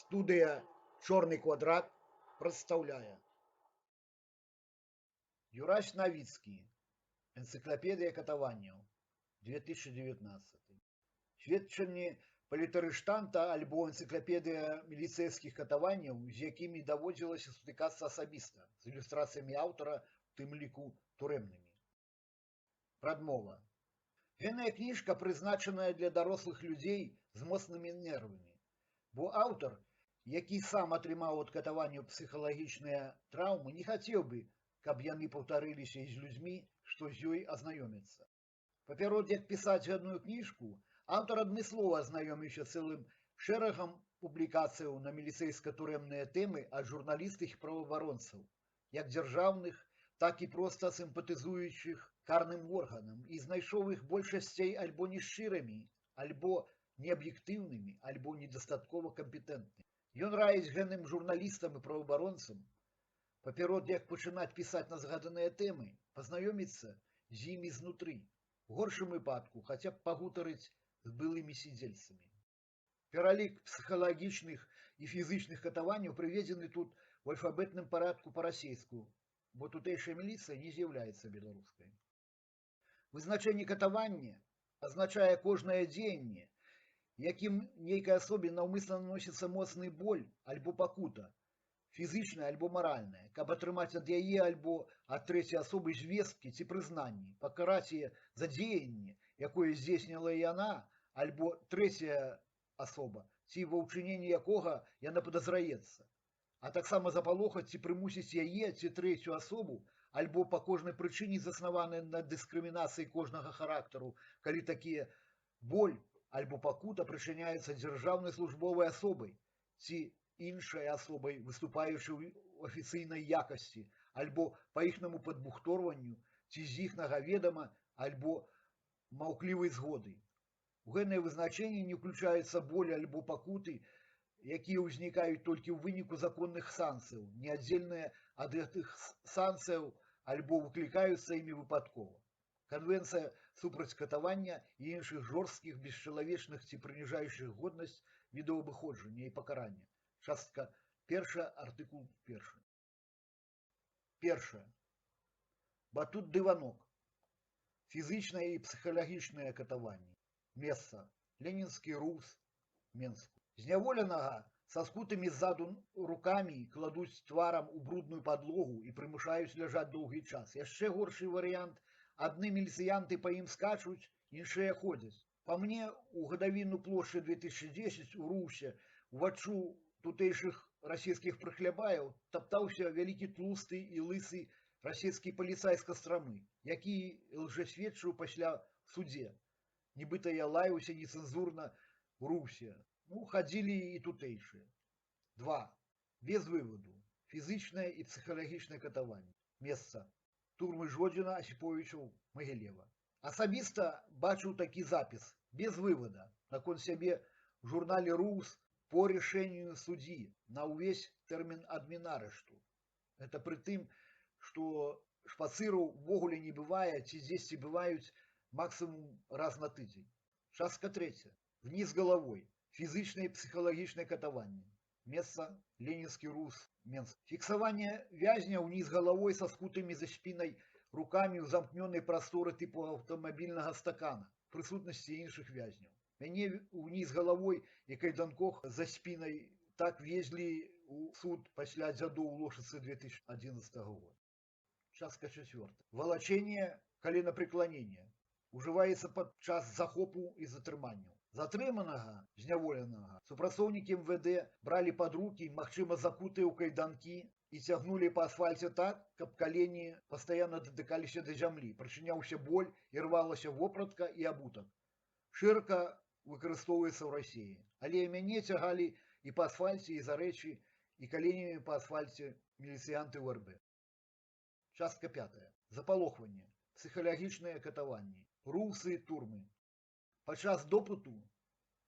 Студыя «Чорны квадрат» прадстаўляе Юрась Навіцкі. Энцыклапедыя катаванняў. 2019. Сведчанні палітарыштанта альбо энцыклапедыя міліцэйскіх катаванняў, з якімі даводзілася сутыкацца асабіста, з ілюстрацыямі аўтара, у тым ліку турэмнымі. Прадмова. Гэная кніжка прызначаная для дарослых людзей з моцнымі нервамі, бо аўтар, які сам атрымаў ад катаванняў псіхалагічныя траўмы, не хацеў бы, каб яны паўтарыліся і з людзьмі, што з ёй азнаёмяцца. Папярод як пісаць гэтую кніжку, аўтар адмыслова азнаёміўся цэлым шэрагам публікацыяў на міліцэйска-турэмныя тэмы ад журналістых і праваабаронцаў, як дзяржаўных, так і проста сімпатызуючых карным органам, і знайшоў іх большасцей альбо нешчырымі, альбо неаб'ектыўнымі, альбо недастаткова кампетэнтнымі. Ён раіць гэтым журналістам і праваабаронцам, папярод як пачынаць пісаць на згаданыя тэмы, пазнаёміцца з імі знутры, у горшым выпадку хаця б пагутарыць з былымі сідзельцамі. Пералік псіхалагічных і фізычных катаванняў прыведзены тут у альфабетным парадку па-расейску, бо тутэйшая міліцыя не з'яўляецца беларускай. Вызначэнне катавання азначае кожнае дзеянне, якім нейкай асобе наўмысна наносіцца моцны боль альбо пакута, фізычная альбо маральная, каб атрымаць ад яе альбо ад трэцяй асобы звесткі ці прызнанні, пакараць яе за дзеянне, якое здзейсніла яна, альбо трэцяя асоба, ці ва ўчыненні якога яна падазраецца, а таксама запалохаць ці прымусіць яе ці трэцюю асобу, альбо па кожнай прычыне заснаванай на дыскрымінацыі кожнага характару, калі такія боль альбо пакута прычыняецца дзяржаўнай службовай асобай ці іншай асобай, выступаючай у афіцыйнай якасці, альбо па іхнаму падбухторванню, ці з іхнага ведама, альбо маўклівай згоды. У гэтае вызначэнне не ўключаюцца боль альбо пакуты, якія ўзнікаюць толькі ў выніку законных санкцыяў, неаддзельныя ад гэтых санкцыяў альбо выклікаюцца імі выпадкова. Канвенцыя супраць катавання і іншых жорсткіх, бесчалавечных ці прыніжаючых годнасць відаў абыходжання і пакарання. Частка 1, артыкул 1. Першае. Батут дыванок. Фізычнае і псіхалагічнае катаванне. Месца. Ленінскі РУС, Менску. Зняволенага са скутымі ззаду рукамі кладуць тварам у брудную падлогу і прымушаюць ляжаць доўгі час. Яшчэ горшы варыянт. Адны міліцыянты па ім скачуць, іншыя ходзяць. Па мне, у гадавіну плошчы 2010 у РУСе уваччу тутэйшых расійскіх прыхлябаяў таптаўся вялікі тлусты і лысы расійскі паліцай з Кастрамы, які лжэсведчыў пасля судзе. Нібыта я лаяўся нецэнзурна ў РУСе. Хадзілі і тутэйшыя. 2. Без вываду. Фізычнае і псіхалагічнае катаванне. Месца. Турмы Жодзіна, Асіповічаў, Магілева. Асабіста бачыў такі запіс, без вывада, наконт сябе в журнале РУС по рашэнню суддзі на ўвесь тэрмін адмінарышту. Это пры тым, што шпацыраў увогуле не бывае, ці дзесьці бываюць максимум раз на тыдзень. Частка 3. Вниз головой. Фізычнае і псіхалагічнае катаванне. Месца Ленінскі РУС, Менск. Фіксаванне вязня ўніз галавой са скутымі за спінай рукамі ў замкнёнай прасторы тыпу аўтамабільнага стакана, прысутнасці іншых вязняў. Мяне ўніз галавой і кайданкох за спінай так везлі ў суд пасля дзядоў у Лошыцы 2011 года. Частка 4. Валачэнне, каленапрекланення. Ужываецца падчас захопу і затрыманняў. Затрыманага, зняволенага, супрацоўнікі МВД бралі пад рукі, магчыма, закутыя ў кайданкі і цягнулі па асфальце так, каб калені пастаянна датыкаліся да зямлі, прычыняўся боль і рвалася вопратка і абутак. Шырока выкарыстоўваецца ў Расіі, але мяне цягалі і па асфальце, і за рэчы, і каленямі па асфальце міліцыянты УРБ. Частка 5. Запалохванне, псіхалагічнае катаванне, русы, турмы. Падчас допыту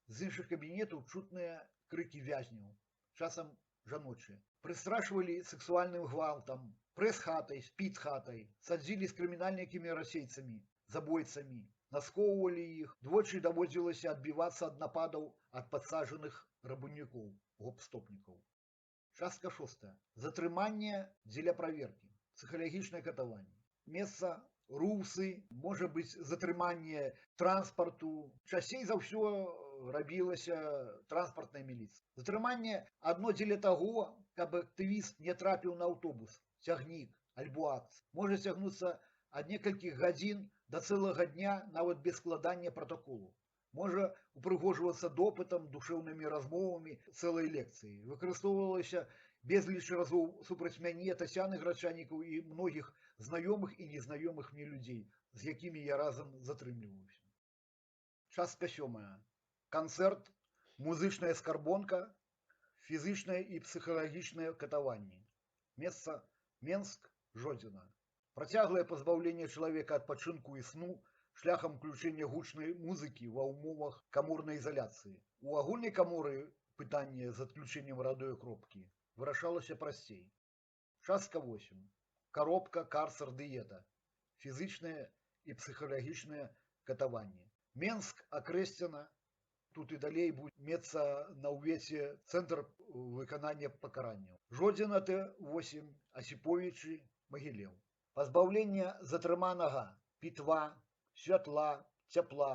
з іншых кабінетаў чутныя крыкі вязняў, часам жаночыя. Прыстрашвалі сексуальным гвалтам, прэс-хатай, спіт-хатай, садзілі з крымінальнікамі расейцамі, забойцамі, насковывали іх, двойчы даводзілася адбівацца ад нападаў ад падсаджаных рабаўнікоў, гопстопнікаў. Частка 6. Затрыманне дзеля праверкі. Псіхалагічнае катаванне. Месца русы, можа быць затрыманне транспарту. Часцей за ўсё рабілася транспартная міліцыя. Затрыманне адно дзеля таго, каб актывіст не трапіў на аўтобус, цягнік альбо акцыю. Можа цягнуцца ад некалькіх гадзін да цэлага дня нават без складання пратаколу. Можа упрыгожвацца допытам, душэўнымі размовамі, цэлай лекцыяй. Выкарыстоўвалася безліч разоў супраць мяне, Тасяны Грачанікаў і многіх знаёмых і незнаёмых мне людзей, з якімі я разам затрымліваўся. Частка 7. Канцэрт, музычная скарбонка, фізычнае і псіхалагічнае катаванне. Месца Менск, Жодзіна. Працяглае пазбаўленне чалавека ад пачынку і сну шляхам уключэння гучнай музыкі ва ўмовах каморнай ізаляцыі. У агульнай каморы пытанне з адключэннем радыёкропкі вырашалася прасцей. Частка 8. Коробка, карцер, дыета. Фізычнае і псіхалагічнае катаванне. Менск акрэслена, тут і далей будзе мецца на ўвесе цэнтр выканання пакаранняў. Жодзіна Т8, Асіповічы, Магілеў. Пазбаўленне затрыманага пітва, святла, цяпла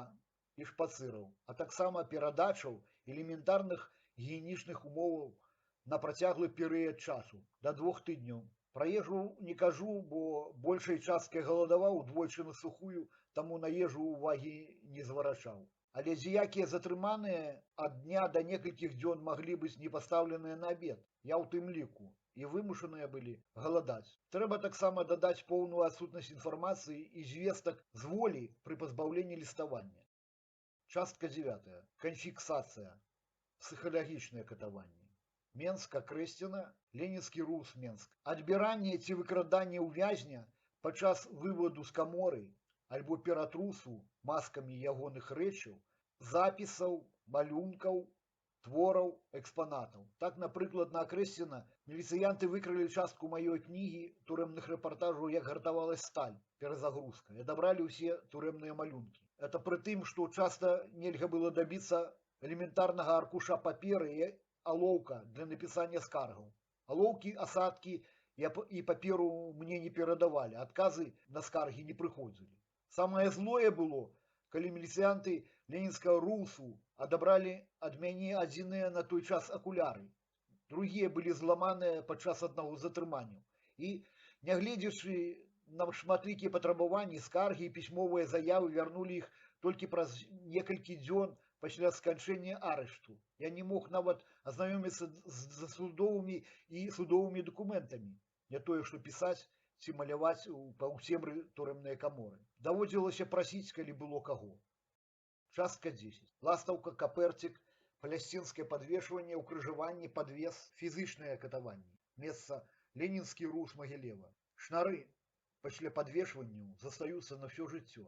і шпацыраў, а таксама перадачаў элементарных гігіенічных умоваў на працяглы перыяд часу, да 2 тыдняў. Пра ежу не кажу, бо большай часткай галадаваў двойчы на сухую, таму на ежу увагі не зварачаў. Але дзе-якія затрыманыя ад дня да некалькіх дзён маглі быць не пастаўленыя на абед, я ў тым ліку, і вымушаныя былі галадаць. Трэба таксама дадаць поўную адсутнасць інфармацыі і звестак з волі пры пазбаўленні ліставання. Частка 9. Канфіксацыя. Псіхалагічнае катаванне. Менск акрэслена, Ленінскі рус Менск. Адбіранне ці выкраданне ўвязня падчас вываду з каморы альбо ператрусу маскамі ягоных рэчаў, запісаў, малюнкаў, твораў, экспанатаў. Так, напрыклад, на Акрэслена міліцыянты выкралі частку маёй кнігі турэмных рэпартажаў «Як гартавалась сталь», перазагрузка, і адабралі ўсе турэмныя малюнкі. Это пры тым, што часта нельга было дабіцца элементарнага аркуша паперы і алоўка для напісання скаргаў. Алоўкі, асадкі і паперу мне не перадавалі, адказы на скаргі не прыходзілі. Самае злое было, калі міліцыянты ленінскага русу адабралі ад мяне адзіныя на той час акуляры. Другія былі зламаныя падчас аднаго затрымання. І, нягледзячы на шматлікія патрабаванні, скаргі і пісьмовыя заявы вярнулі іх толькі праз некалькі дзён пасля сканчэння арышту. Я не мог нават азнаёміцца з судовымі і судовымі дакументамі, не тое, што пісаць ці маляваць у паўцемры турэмныя каморы. Даводзілася прасіць, калі было каго. Частка 10. Ластаўка, каперцік, палясцінскае падвешванне, укрыжаванне, падвес, фізычнае катаванне. Месца Ленінскі рус Магілева. Шнары пасля падвешванняў застаюцца на ўсё жыццё.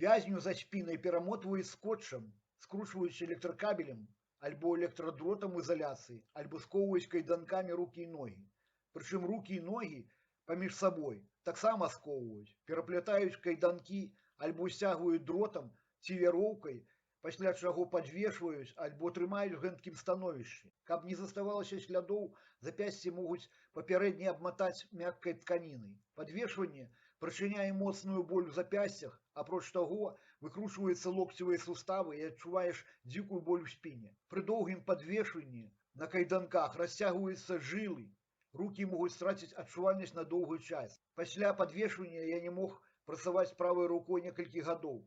Вязню за спінай перамотваюць скотчам, скручваюць электракабелем альбо электрадротам ізаляцыі, альбо сковваюць кайданкамі рукі і ногі. Прычым рукі і ногі паміж сабой таксама сковваюць, пераплятаюць кайданкі альбо сцягваюць дротам ці вяроўкай, пасля чаго падвешваюць альбо трымаюць у гэткім становішчы. Каб не заставалася слядоў, запясці могуць папярэдне абматаць мяккай тканінай. Падвешванне прычыняе моцную боль у запясцях, апроч таго, выкручваюцца локцевыя суставы і адчуваеш дзікую боль у спіне. Пры доўгім падвешванні на кайданках расцягваюцца жылы, рукі могуць страціць адчувальнасць на доўгі час. Пасля падвешвання я не мог працаваць правай рукой некалькі гадоў.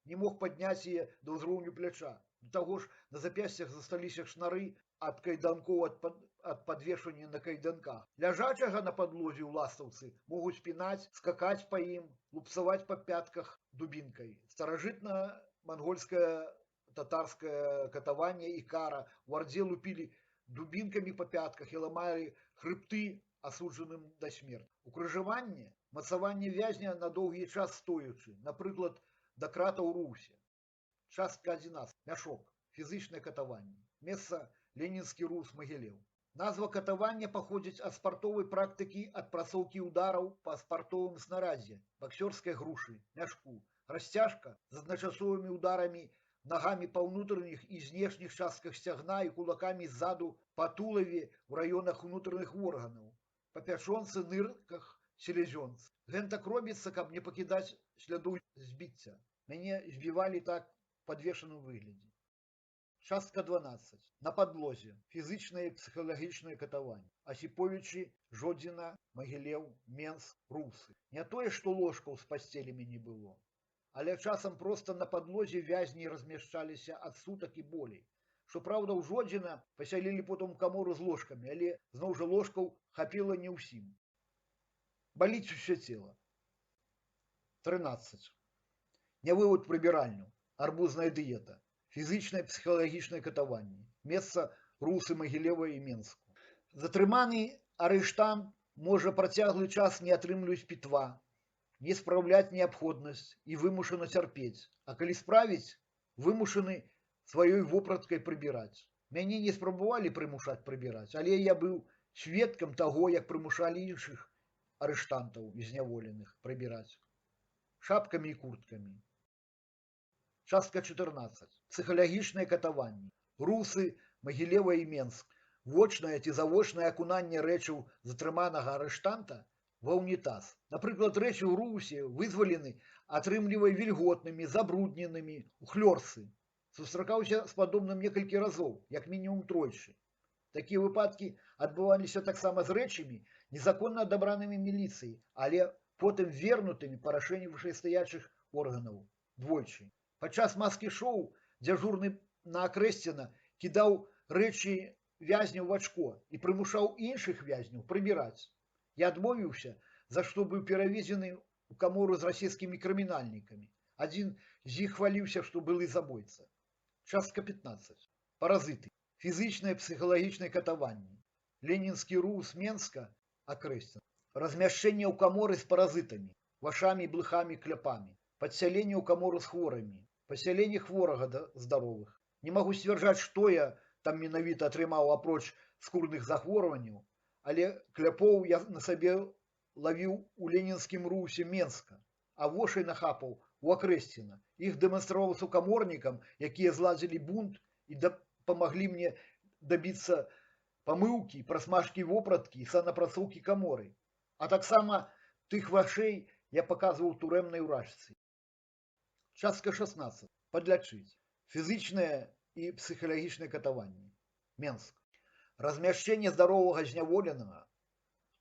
Не мог падняць яе да ўзроўню пляча. Да таго ж на запясцях засталіся шнары ад кайданкоў ад падвешвання на кайданках. Ляжачага на падлозе ў ластаўцы могуць пінаць, скакаць па ім, лупцаваць па пятках дубінкай. Старажытна-мангольскае татарскае катаванне і кара ў Ардзе лупілі дубінкамі па пятках і ламалі хрыбты асуджаным да смерці. Укрыжаванне, мацаванне вязня на доўгі час стоячы, напрыклад, да крата ў русе. Частка 11. Мяшок. Фізычнае катаванне. Месца Ленінскі рус Магілеў. Назва катавання паходзіць ад спартовай практыкі адпрацоўкі ўдараў па спартовым снарадзе, баксёрскай грушы, мяшку, Расцяжка з адначасовымі ударамі нагамі па ўнутраных і знешніх частках сцягна і кулакамі ззаду па тулаве ў раёнах унутраных органаў, па пячонцы, нырках, селезёнцы. Гэта так робіцца, каб не пакідаць слядоў збіцця. Мяне збівалі так у падвешаным выглядзе. Частка 12. На падлозе. Фізычнае і псіхалагічнае катаванне. Асіповічы, Жодзіна, Магілеў, Менск, Русы. Не тое, што ложкаў з пасцелямі не было, але часам проста на падлозе вязні размяшчаліся ад сутак і болей. Што праўда, ў Жодзіна пасялілі потым камору з ложкамі, але зноў жа ложкаў хапіла не ўсім. Баліць усё цела. 13. Нявывод прыбіральню. Арбузная дыета. Фізычнае і псіхалагічнае катаванне. Месца Русы, Магілева і Менску. Затрыманы арыштант можа працяглы час не атрымліваць пітва, не спраўляць неабходнасць і вымушана цярпець, а калі справіць, вымушаны сваёй вопраткай прыбіраць. Мяне не спрабавалі прымушаць прыбіраць, але я быў сведкам таго, як прымушалі іншых арыштантаў і зняволеных прыбіраць шапкамі і курткамі. Частка 14. Псіхалагічнае катаванне. Русы, Магілева і Менск. Вочнае ці завочнае акунанне рэчаў затрыманага арыштанта ва ўнітаз. Напрыклад, рэчы ў Русе вызвалены атрымлівае вільготнымі, забрудненымі, у хлёрцы. Сустракаўся з падобным некалькі разоў, як мінімум тройчы. Такія выпадкі адбываліся таксама з рэчамі, незаконна адабранымі міліцыяй, але потым вернутымі па рашэнню вышэйстаячых органаў двойчы. Падчас маскі-шоу дзяжурны на Акрэсціна кідаў рэчы вязняў в ачко і прымушаў іншых вязняў прыбіраць. Я адмовіўся, за што быў перавезены ў камору з расійскімі крымінальнікамі. Адзін з іх хваліўся, што былы забойца. Частка 15. Паразыты. Фізычнае і псіхалагічнае катаванне. Ленінскі Рус Менска, Акрэсціна. Размяшчэнне ў каморы з паразытамі, вашамі, блыхамі, кляпамі. Падсяленне ў камору з хворымі. Пасяленне хворага здаровых. Не магу сцвярджаць, што я там менавіта атрымаў апроч скурных захворванняў, але кляпоў я на сабе лавіў у ленінскім Русе Менска, а вошай нахапаў у Акрэсціна. Іх дэманстраваў сукаморнікам, якія зладзілі бунт і дапамаглі мне дабіцца памыўкі, прасмажкі вопраткі і санапрацоўкі каморы. А таксама тых вашэй я паказваў турэмнай уражцы. Частка 16. Падлячыць. Фізычнае і псіхалагічнае катаванне. Менск. Размяшчэнне здаровага зняволенага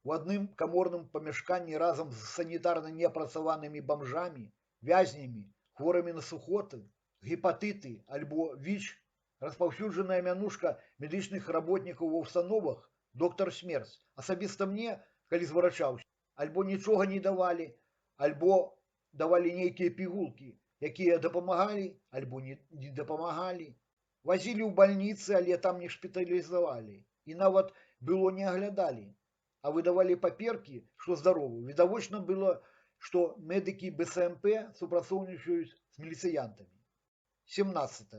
у адным каморным памяшканні разам з санітарна неапрацаванымі бамжамі, вязнямі, хворымі на сухоты, гепатыты альбо ВІЧ, распаўсюджаная мянушка медычных работнікаў ва ўстановах, доктар смерць. Асабіста мне, калі зварачаўся, альбо нічога не давалі, альбо давалі нейкія пігулкі, якія дапамагалі, альбо не дапамагалі. Вазілі ў бальніцы, але там не шпіталізавалі. І нават было не аглядалі, а выдавалі паперкі, што здаровы. Відавочна было, што медыкі БСМП супрацоўнічаюць з міліцыянтамі. 17.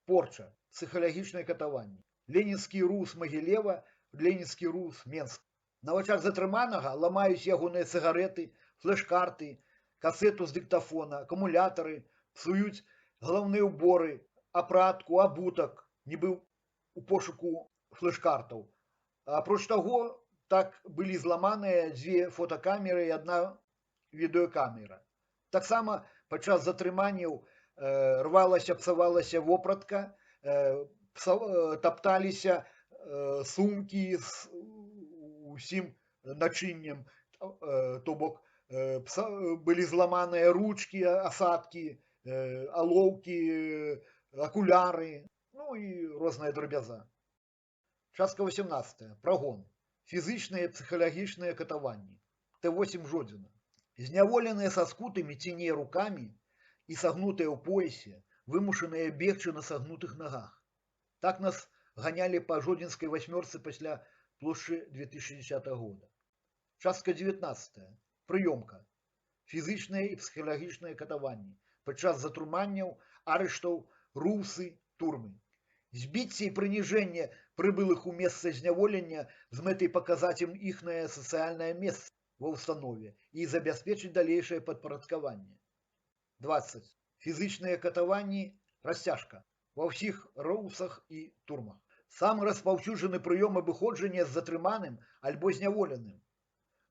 Порча. Псіхалагічнае катаванне. Ленінскі Рус Магілева, Ленінскі Рус Менск. На вачах затрыманага ламаюць ягоныя цыгарэты, флеш-карты, касету з дыктафона, акумулятары, псуюць галаўныя ўборы, апратку, абутак, нібы у пошуку флеш-картаў. Апроч таго, так былі зламаныя 2 фотокамеры і 1 відэокамера. Таксама падчас затрыманняў рвалася, псавалася вопратка, тапталіся сумкі з усім начыннем, то бок былі зламаныя ручкі, асадкі, алоўкі, акуляры, ну і розная драбяза. Частка 18. Прагон. Фізычнае і псіхалагічнае катаванне. Т8 Жодзіна. Зняволеныя са скутымі ці не рукамі і сагнутыя ў поясе, вымушаныя бегчы на сагнутых нагах. Так нас ганялі па Жодзінскай васьмёрцы пасля плошчы 2010 года. Частка 19. Прыёмка. Фізычнае і псіхалагічнае катаванне. Падчас затрыманняў, арыштаў, русы, турмы. Збіцце і прыніжэнне прыбылых у месца зняволення з мэтай паказаць ім іхнае сацыяльнае месца ва ўстанове і забяспечыць далейшае падпарадкаванне. 20. Фізичныя катаванні, расцяжка ва ўсіх роусах і турмах. Самы распаўсюджаны прыём абыходжання з затрыманым альбо зняволеным.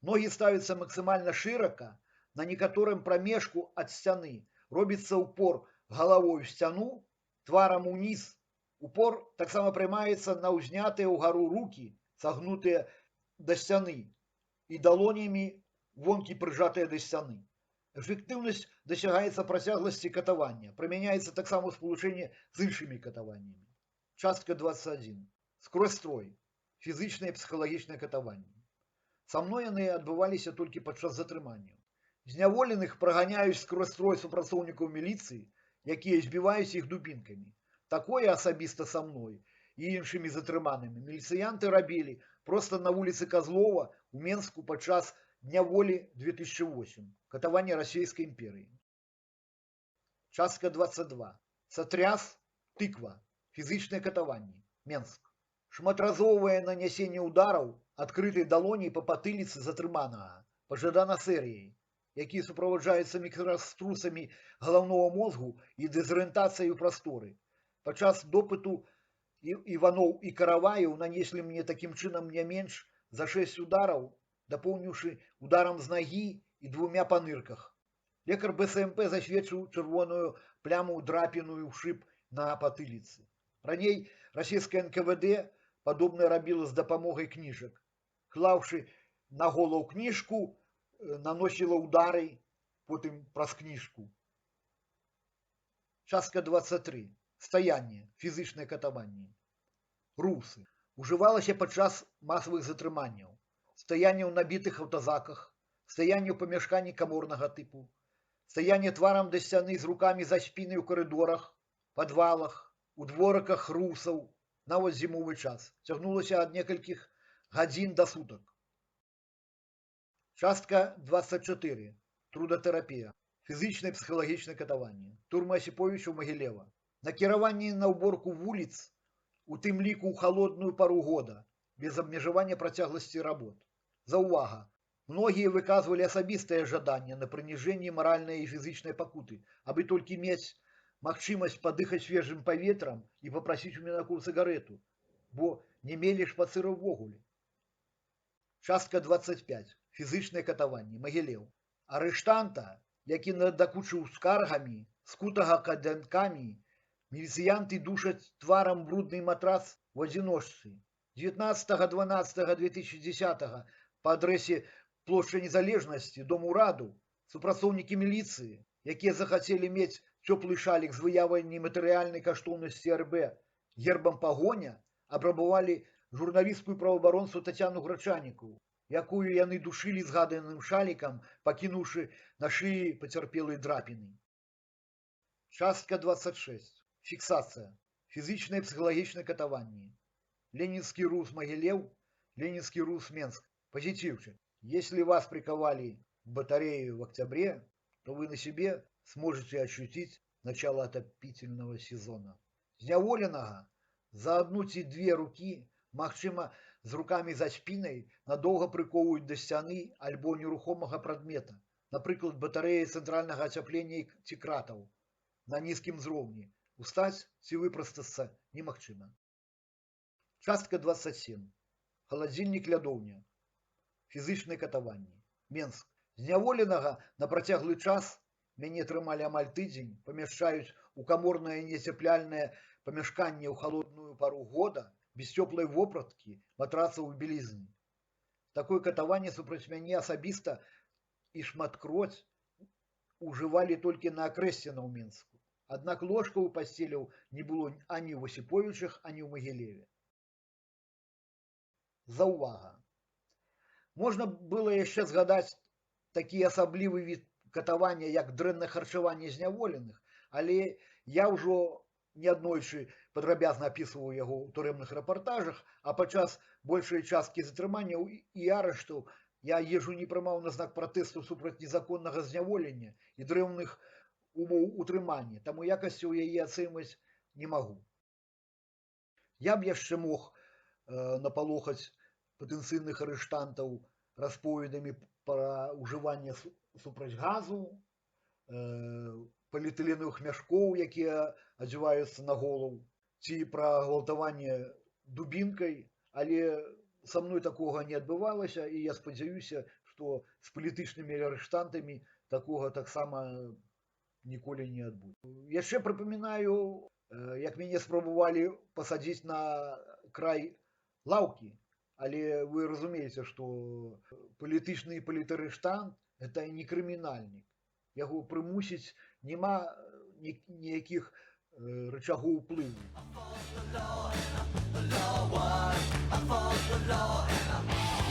Ногі ставяцца максімальна шырака, на некаторым прамежку ад сцяны робіцца ўпор галавой у сцяну, тварам уніз. Упор таксама прымаецца на ўзнятыя ўгару рукі, сагнутыя да сцяны, і далонямі вонкі прыжатыя да сцяны. Эфектыўнасць дасягаецца працягласці катавання, прымяняецца таксама ў спалучэнні з іншымі катаваннямі. Частка 21. Скрозь строй. Фізычныя і псіхалагічныя катаванні. Са мной яны адбываліся толькі падчас затрымання. Зняволеных праганяюць скрозь строй супрацоўнікаў міліцыі, якія збіваюць іх дубінкамі. Такое асабіста са мной і іншымі затрыманымі міліцыянты рабілі проста на вуліцы Козлова у Менску падчас Дня волі 2008. Катаванне Расійскай імперыі. Частка 22. Сатряс, тыква. Фізычныя катаванні. Менск. Шматразовае нанясенне удараў адкрытай далоняй па патыліцы затрыманага, пажадана серыяй, якія суправаджаюцца мікраструсамі галаўнога мозгу і дэзарыентацыяй у прасторы. Падчас допыту Іваноў і Караваеў нанеслі мне такім чынам не менш за 6 удараў, дапоўніўшы ударам з нагі і 2 па нырках. Лекар БСМП засведчыў чырвоную пляму драпіную ў шып на патыліцы. Раней расійскае НКВД падобнае рабіла з дапамогай кніжак. Клаўшы на голову кніжку, наносіла удары, потым праз кніжку. Частка 23. Стаянне, фізычныя катаванні. Русы. Ужывалася падчас масавых затрыманняў. Стаянне ў набітых аўтазаках, стаянне ў памяшканні каморнага тыпу, стаянне тварам да сцяны з рукамі за спінай у карыдорах, падвалах, у дворыках русаў, нават зімовы час. Цягнулася ад некалькіх гадзін да сутак. Частка 24. Трудатэрапія. Фізычнае і псіхалагічнае катаванне. Турма Асіповіча ў Магілева. Накіраванне на ўборку вуліц, у тым ліку ў халодную пару года, без абмежавання працягласці работ. Заўвага. Многія выказвалі асабістае жаданне на прыніжэнне маральнай і фізычнай пакуты, абы толькі мець магчымасць падыхаць свежым паветрам і папрасіць у мінаку цыгарету, бо не мелі шпацыру ўвогуле. Частка 25. Фізычнае катаванне. Магілеў. Арыштанта, які надакучыў скаргамі, скутага кайданкамі, міліцыянты душаць тварам брудны матрац у адзіночцы. 19.12.2010 па адрэсе плошча Незалежнасці, Дом ураду, супрацоўнікі міліцыі, якія захацелі мець цёплы шалік з выявай нематэрыяльнай каштоўнасці РБ гербам пагоня, абрабавалі журналістскую праваабаронцу Тацяну Грачанікаву, якую яны душылі згаданым шалікам, пакінуўшы на шыі пацярпелай драпіны. Частка 26. Фіксацыя. Фізычнае і псіхалагічнае катаванне. Ленинский РУС Могилев, Ленинский РУС Менск. Позитивчик. Если вас приковали к батарее в октябре, то вы на себе сможете ощутить начало отопительного сезона. Зняволенага за одну ці две руки, магчыма, з руками за спінай, надоўга прыковваюць да сцяны альбо нерухомага прадмета, напрыклад, батарэі цэнтральнага ацяплення ці кратаў на нізкім узроўні. Устаць ці выпрастацца немагчыма. Частка 27. Халадзільнік лядоўня. Фізычныя катаванні. Менск. Зняволенага на працяглы час, мяне трымалі амаль тыдзень, памяшчаюць у каморнае нецяпляльнае памяшканне ў халодную пару года, без цёплай вопраткі, матрацаў і белізны. Такое катаванне супраць мяне асабіста і шматкроць ужывалі толькі на Акрэсціна ў Менску. Аднак ложка ў пасцеляў не было ані ў Асіповічах, ані ў Магілеве. Заўвага. Можна было яшчэ згадаць такі асаблівы від катавання, як дрэннае харчаванне зняволеных, але я ўжо неаднойчы падрабязна апісваў яго ў турэмных рэпартажах, а падчас большай часткі затрыманняў і арыштаў я ежу не прымаў на знак пратэсту супраць незаконнага зняволення і дрэнных умоў утрымання, таму якасцю яе ацэньваць не магу. Я б яшчэ мог напалохаць патэнцыйных арыштантаў расповедамі пра ўжыванне супраць газу, поліэтыленовых мяшкоў, якія адзяваюцца на голову, ці пра гвалтаванне дубінкай, але са мной такога не адбывалася, і я спадзяюся, што з палітычнымі арыштантамі такога таксама ніколі не адбудзе. Яшчэ прыпамінаю, як мяне спрабавалі пасадзіць на край лаўкі, але вы разумееце, што палітычны палітарыштант – гэта не крымінальнік. Яго прымусіць няма ніякіх рычагоў уплыву. I fought the law and I